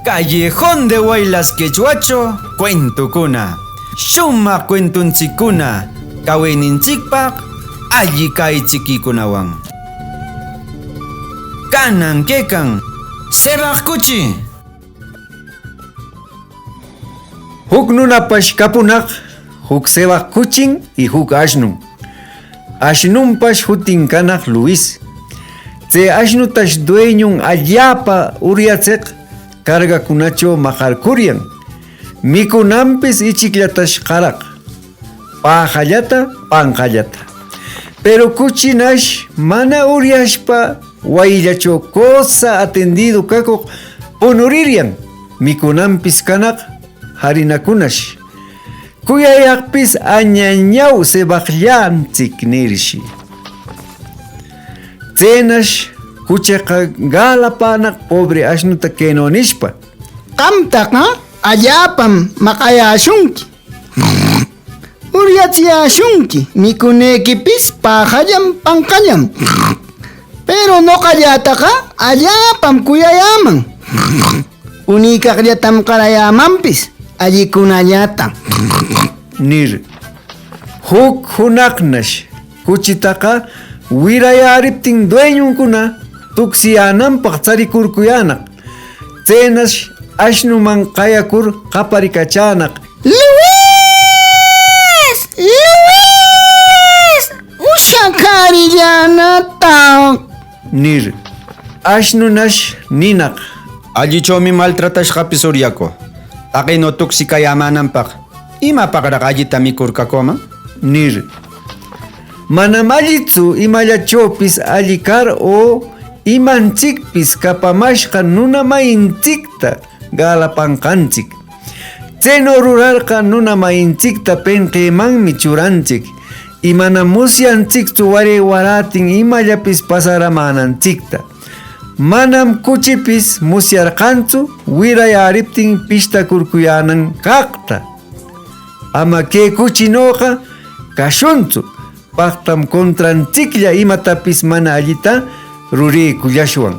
Callejón de Huaylas Quechuacho, cuentukuna. Shumaq cuentunchikkuna, kawayninchikpaq alli kaychikikunawan. Kanan kekan, sebaq kuchi. Huk nunapash kapunaq, huk sebaq kuchin y huk ashnun. Ashnunpash hutin kanaq Luis. Tse ashnutash dueñun allapa uriatseq kargakunacho maqarkuryan. Mikunampis ichikllatash qaraq. Pajallata, panqallata. Pero kuchinash mana uriashpa wayllacho cosa atendido kakuq punuriryan. Mikunampis kanaq harinakunash. Kuyayaqpis añañaw sebaqllanchik nirshi. Tsenash kucheqa galapanaq pobre ashnuta kenonishpa. Qamtaqa allapam maqayashunki. Uriachiyashunki mikunekipis pajallam panqallam. Pero noqallataqa allapam kuyayaman. Unikaqllatam qarayamanpis allikunallata. Nir. Huk hunaqnash kuchitaqa wirayariptin dueñunkuna tuksiyananpaq charikurkuyanaq. Tsenash ashnuman qayakur qaparikachanaq. Luis! Luis! Ushakarillanata. Nir. Ashnunash ninaq. Allichomi maltratashqapis uryako. Taqino tuksikayamananpaq. Imapaqraq allita mikurkakoma? Nir. Manam allitsu imallachopis allikar o imanchikpis kapamashqa nunamayinchikta galapanqanchik. Tseno rurarqa nunamayinchikta penqemanmi churanchik. Y manam musyanchikchu wari waratin imallapis pasaramananchikta. Manam kuchipis musyarqanchu wirayariptin pishtakurkuyanan kaqta. Ama ke kuchinoqa kashunchu. Paqtam kontranchiklla imatapis mana allita rurikullashwan.